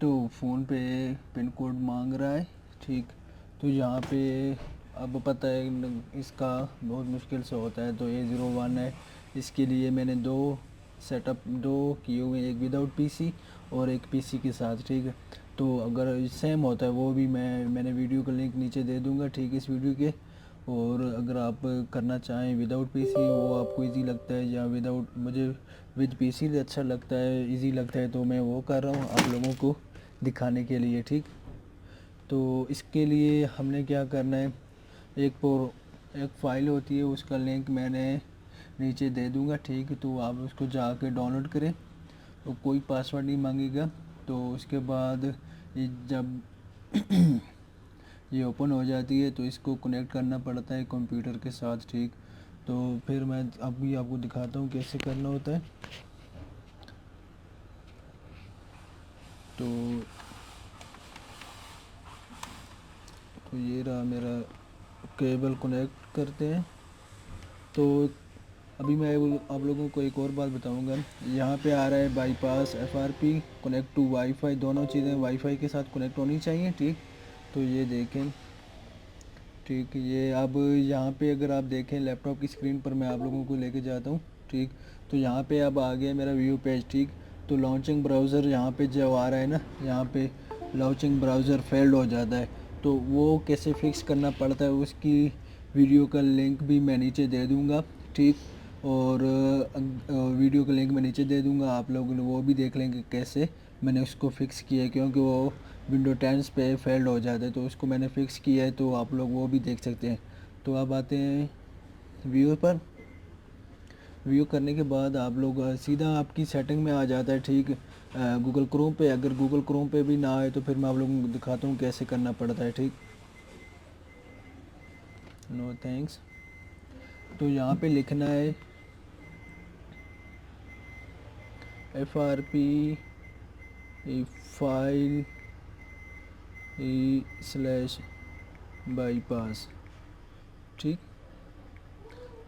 तो फ़ोन पे pin code मांग रहा है, ठीक। तो यहाँ पे अब पता है इसका बहुत मुश्किल से होता है, तो A01 है। इसके लिए मैंने दो किए हुए हैं, एक विदाउट पीसी और एक पीसी के साथ, ठीक है। तो अगर सेम होता है वो भी मैंने वीडियो का लिंक नीचे दे दूँगा, ठीक है, इस वीडियो के। और अगर आप करना चाहें विदाउट पीसी, वो आपको इजी लगता है, या विदाउट, मुझे विद पीसी अच्छा लगता है, इजी लगता है, तो मैं वो कर रहा हूँ आप लोगों को दिखाने के लिए, ठीक। तो इसके लिए हमने क्या करना है, एक फ़ाइल होती है, उसका लिंक मैंने नीचे दे दूँगा, ठीक। तो आप उसको जाके डाउनलोड करें, तो कोई पासवर्ड नहीं मांगेगा। तो उसके बाद ये जब ये ओपन हो जाती है तो इसको कनेक्ट करना पड़ता है कंप्यूटर के साथ, ठीक। तो फिर मैं अभी आपको दिखाता हूँ कैसे करना होता है। तो ये रहा मेरा केबल, कनेक्ट करते हैं। तो अभी मैं आप लोगों को एक और बात बताऊंगा। यहाँ पे आ रहा है bypass FRP connect to wifi, दोनों चीज़ें वाईफाई के साथ कनेक्ट होनी चाहिए, ठीक। तो ये देखें, ठीक। ये अब यहाँ पे अगर आप देखें लैपटॉप की स्क्रीन पर, मैं आप लोगों को लेके जाता हूँ, ठीक। तो यहाँ पे अब आ गया मेरा व्यू पेज, ठीक। तो लॉन्चिंग ब्राउज़र यहाँ पे जो आ रहा है ना, यहाँ पे लॉन्चिंग ब्राउज़र फेल्ड हो जाता है, तो वो कैसे फिक्स करना पड़ता है उसकी वीडियो का लिंक भी मैं नीचे दे दूँगा, ठीक। और वीडियो का लिंक मैं नीचे दे दूँगा, आप लोग वो भी देख लेंगे कैसे मैंने उसको फ़िक्स किया है, क्योंकि वो विंडो 10 पे फेल्ड हो जाता है, तो उसको मैंने फ़िक्स किया है, तो आप लोग वो भी देख सकते हैं। तो अब आते हैं व्यू पर। व्यू करने के बाद आप लोग सीधा आपकी सेटिंग में आ जाता है, ठीक। गूगल क्रोम पे, अगर गूगल क्रोम पे भी ना आए तो फिर मैं आप लोगों को दिखाता हूँ कैसे करना पड़ता है, ठीक। No thanks. तो यहाँ पे लिखना है FRP फाइल स्लैश बाईपास, ठीक।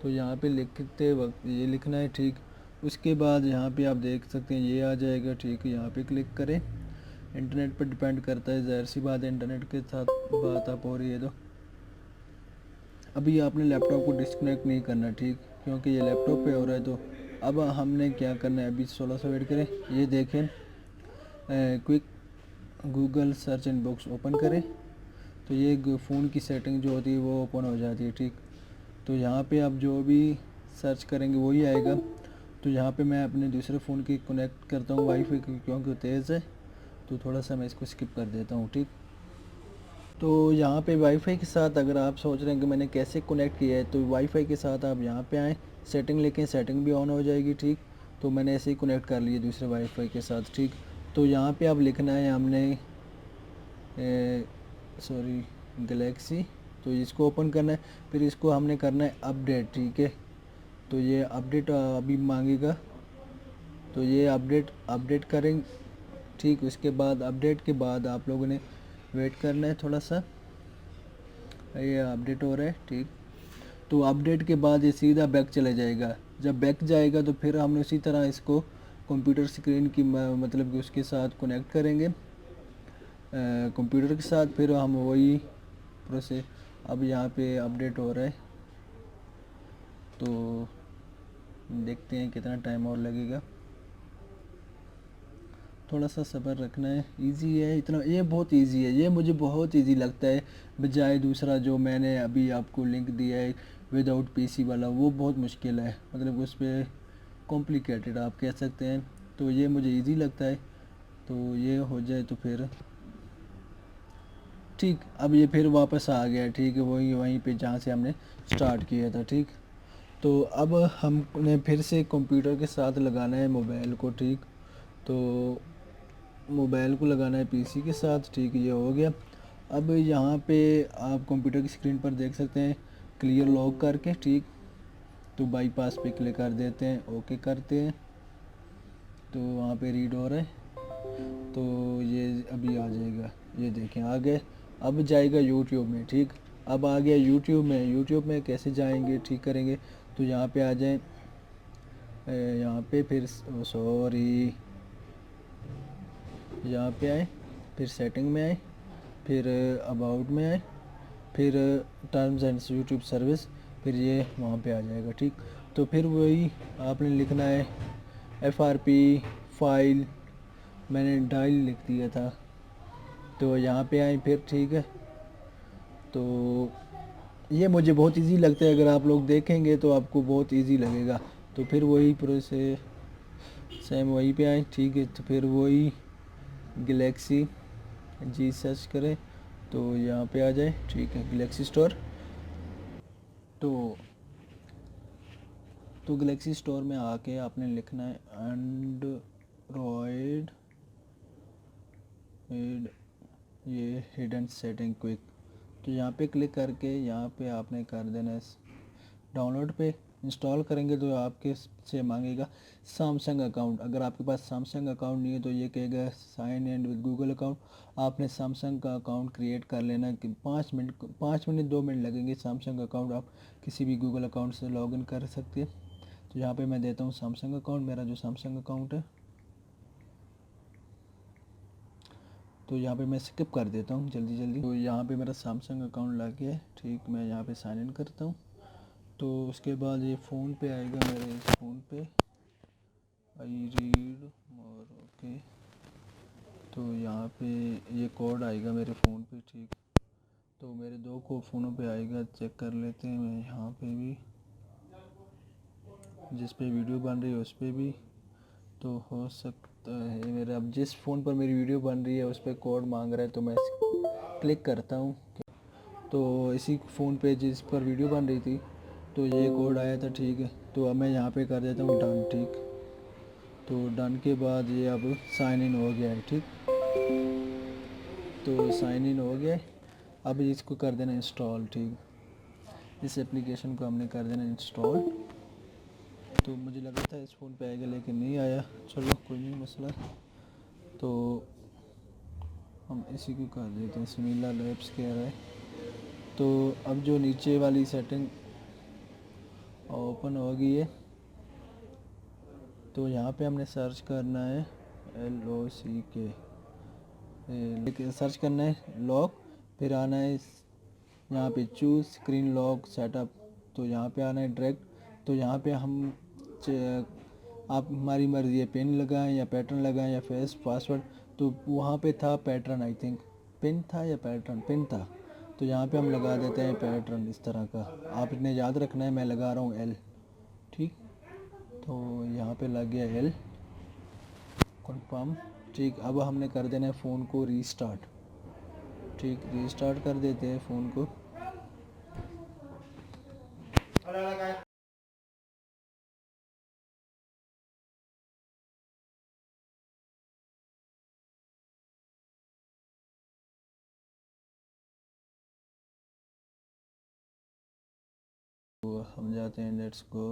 तो यहाँ पे लिखते वक्त ये लिखना है, ठीक। उसके बाद यहाँ पे आप देख सकते हैं ये आ जाएगा, ठीक। यहाँ पे क्लिक करें। इंटरनेट पर डिपेंड करता है, ज़ाहिर सी बात है इंटरनेट के साथ बात आप हो रही है। तो अभी आपने लैपटॉप को डिस्कनेक्ट नहीं करना, ठीक, क्योंकि ये लैपटॉप पे हो रहा है। तो अब हमने क्या करना है, अभी 16 से वेट करें। ये देखें, quick Google search inbox open करें, तो ये फ़ोन की सेटिंग जो होती है वो ओपन हो जाती है, ठीक। तो यहाँ पे आप जो भी सर्च करेंगे वही आएगा। तो यहाँ पे मैं अपने दूसरे फ़ोन की कनेक्ट करता हूँ वाईफाई की, क्योंकि तेज़ है, तो थोड़ा सा मैं इसको स्किप कर देता हूँ, ठीक। तो यहाँ पे वाईफाई के साथ अगर आप सोच रहे हैं कि मैंने कैसे कनेक्ट किया है, तो वाईफाई के साथ आप यहाँ पे आएँ, सेटिंग लेके सेटिंग भी ऑन हो जाएगी, ठीक। तो मैंने ऐसे ही कनेक्ट कर लिया दूसरे वाईफाई के साथ, ठीक। तो यहाँ पे अब लिखना है हमने गैलेक्सी, तो इसको ओपन करना है, फिर इसको हमने करना है अपडेट, ठीक है। तो ये अपडेट अभी मांगेगा, तो ये अपडेट करें, ठीक। उसके बाद अपडेट के बाद आप लोगों ने वेट करना है थोड़ा सा, ये अपडेट हो रहा है, ठीक। तो अपडेट के बाद ये सीधा बैक चले जाएगा। जब बैक जाएगा तो फिर हम उसी तरह इसको कंप्यूटर स्क्रीन की मतलब कि उसके साथ कनेक्ट करेंगे कंप्यूटर के साथ, फिर हम वही प्रोसेस। अब यहाँ पे अपडेट हो रहा है, तो देखते हैं कितना टाइम और लगेगा। थोड़ा सा सब्र रखना है। इजी है इतना, ये बहुत इजी है, ये मुझे बहुत इजी लगता है, बजाय दूसरा जो मैंने अभी आपको लिंक दिया है विदाउट पीसी वाला, वो बहुत मुश्किल है, मतलब उस पर कॉम्प्लिकेटेड आप कह सकते हैं। तो ये मुझे इजी लगता है। तो ये हो जाए तो फिर ठीक। अब ये फिर वापस आ गया, ठीक है, वही वहीं पे जहाँ से हमने स्टार्ट किया था, ठीक। तो अब हमने फिर से कंप्यूटर के साथ लगाना है मोबाइल को, ठीक। तो मोबाइल को लगाना है पीसी के साथ, ठीक, ये हो गया। अब यहाँ पे आप कंप्यूटर की स्क्रीन पर देख सकते हैं क्लियर लॉग करके, ठीक। तो बाईपास पे क्लिक कर देते हैं, ओके करते हैं, तो वहाँ पे रीड हो रहा है, तो ये अभी आ जाएगा, ये देखें आ गए। अब जाएगा यूट्यूब में, ठीक। अब आ गया यूट्यूब में कैसे जाएंगे, ठीक करेंगे। तो यहाँ पे आ जाएं, यहाँ पे फिर सॉरी यहाँ पे आए, फिर सेटिंग में आए, फिर अबाउट में आए, फिर टर्म्स एंड यूट्यूब सर्विस, फिर ये वहाँ पे आ जाएगा। ठीक, तो फिर वही आपने लिखना है FRP फाइल, मैंने डायल लिख दिया था, तो यहाँ पे आए फिर। ठीक है, तो ये मुझे बहुत इजी लगता है, अगर आप लोग देखेंगे तो आपको बहुत इजी लगेगा। तो फिर वही प्रोसेस सेम वहीं पे आए। ठीक है, तो फिर वही गैलेक्सी जी सर्च करें तो यहाँ पे आ जाए। ठीक है, गैलेक्सी स्टोर, तो गैलेक्सी स्टोर में आके आपने लिखना है एंड्रॉयड ये हिडन सेटिंग क्विक। तो यहाँ पे क्लिक करके यहाँ पे आपने कर देना है डाउनलोड पे। इंस्टॉल करेंगे तो आपके से मांगेगा सैमसंग अकाउंट। अगर आपके पास सैमसंग अकाउंट नहीं है तो ये कहेगा sign in with Google account. आपने सैमसंग का अकाउंट क्रिएट कर लेना कि 5 मिनट 2 मिनट लगेंगे। सैमसंग अकाउंट आप किसी भी गूगल अकाउंट से लॉगिन कर सकते हैं। तो यहाँ पे मैं देता हूँ सैमसंग अकाउंट, मेरा जो सैमसंग अकाउंट है, तो यहाँ पे मैं स्किप कर देता हूँ जल्दी जल्दी। तो यहाँ पे मेरा सैमसंग अकाउंट लग गया है। ठीक, मैं यहाँ पे साइन इन करता हूँ। तो उसके बाद ये फ़ोन पे आएगा, मेरे इस फ़ोन पे आई रीड मोर। ओके, तो यहाँ पे ये कोड आएगा मेरे फ़ोन पे। ठीक, तो मेरे 2 को फ़ोनों पे आएगा, चेक कर लेते हैं। मैं यहाँ पे भी जिस पे वीडियो बन रही है उस पे भी तो हो सकता है मेरा, अब जिस फ़ोन पर मेरी वीडियो बन रही है उस पर कोड मांग रहा है, तो मैं क्लिक करता हूँ। तो इसी फ़ोन पे जिस पर वीडियो बन रही थी तो ये कोड आया था। ठीक है, तो अब मैं यहाँ पे कर देता हूँ डन। ठीक, तो डन के बाद ये अब साइन इन हो गया है। ठीक, तो साइन इन हो गया है। अब इसको कर देना इंस्टॉल। ठीक, इस एप्लीकेशन को हमने कर देना इंस्टॉल। तो मुझे लगा था इस फ़ोन पे आएगा लेकिन नहीं आया, चलो कोई नहीं मसला। तो हम इसी को कर देते हैं, सिमिला लैब्स कह रहा है। तो अब जो नीचे वाली सेटिंग ओपन हो गई है, तो यहाँ पे हमने सर्च करना है LOCK, लेकिन सर्च करना है लॉक। फिर आना है यहाँ पे चूज़ स्क्रीन लॉक सेटअप, तो यहाँ पे आना है डायरेक्ट। तो यहाँ पे हम आप हमारी मर्ज़ी है, पिन लगाएं या पैटर्न लगाएं या फेस पासवर्ड। तो वहाँ पे था पैटर्न, आई थिंक पिन था या पैटर्न, पिन था। तो यहाँ पे हम लगा देते हैं पैटर्न इस तरह का। आपने याद रखना है, मैं लगा रहा हूँ L। ठीक, तो यहाँ पे लग गया L, कंफर्म। ठीक, अब हमने कर देना है फ़ोन को रीस्टार्ट। ठीक, रीस्टार्ट कर देते हैं फ़ोन को। तो हम जाते हैं लेट्स गो,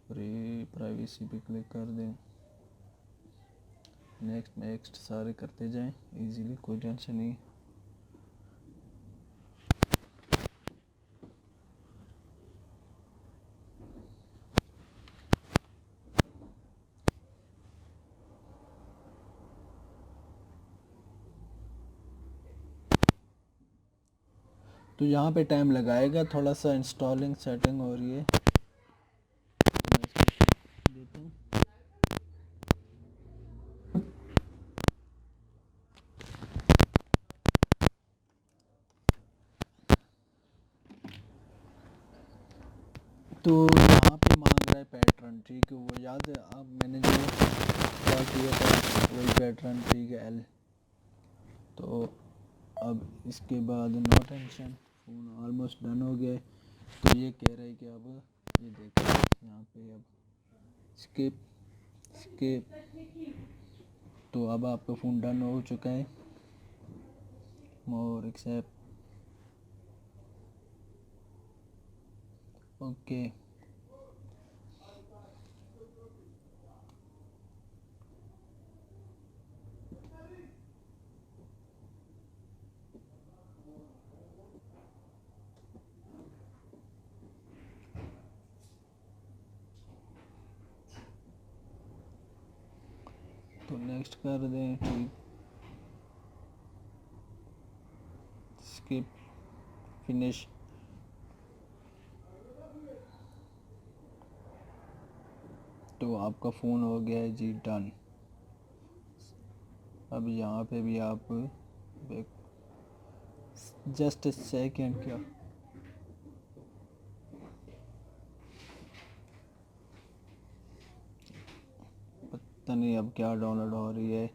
प्राइवेसी पे क्लिक कर दें, नेक्स्ट नेक्स्ट सारे करते जाएं इजीली, कोई टेंशन नहीं। तो यहाँ पे टाइम लगाएगा थोड़ा सा, इंस्टॉलिंग सेटिंग हो रही है। तो मैं इसको देता हूँ। तो यहाँ पे मांग रहा है पैटर्न। ठीक है, वो याद है आप मैंने जो क्या किया था वही पैटर्न। ठीक है, L। तो अब इसके बाद no tension, phone almost done हो गया है। तो ये कह रहा है कि अब ये देखो यहाँ पे अब स्किप स्किप। तो अब आपका फ़ोन डन हो चुका है। मोर एक्सेप्ट, ओके। तो नेक्स्ट कर दें। ठीक, स्किप फिनिश। तो आपका फ़ोन हो गया है जी डन। अब यहाँ पे भी आप जस्ट सेकेंड क्या पता नहीं अब क्या डाउनलोड हो रही है,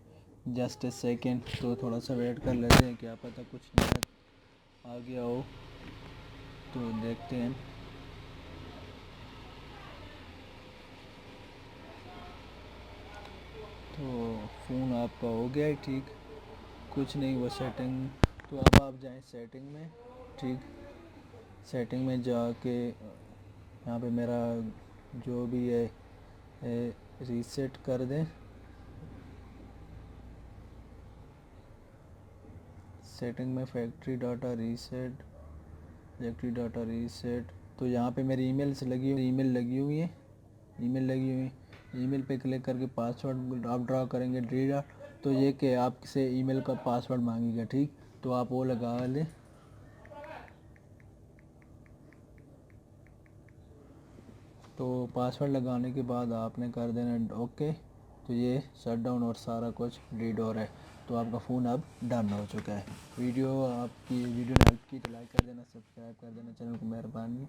जस्ट ए सेकेंड। तो थोड़ा सा वेट कर लेते हैं, क्या पता कुछ नया आ गया हो, तो देखते हैं। तो फ़ोन आपका हो गया है ठीक, कुछ नहीं वो सेटिंग। तो अब आप जाएं सेटिंग में, ठीक। सेटिंग में जाके यहाँ पे मेरा जो भी है रीसेट कर दें। सेटिंग में फैक्ट्री डाटा रीसेट। तो यहाँ पे मेरी ईमेल लगी हुई है। ईमेल पे क्लिक करके पासवर्ड आप ड्रा करेंगे तो ये कि आपसे ईमेल का पासवर्ड मांगेगा, ठीक। तो आप वो लगा लें। तो पासवर्ड लगाने के बाद आपने कर देना ओके। तो ये शट डाउन और सारा कुछ रीड हो रहा है। तो आपका फ़ोन अब डन हो चुका है। आपकी वीडियो ने हेल्प की तो लाइक कर देना, सब्सक्राइब कर देना चैनल को, मेहरबानी।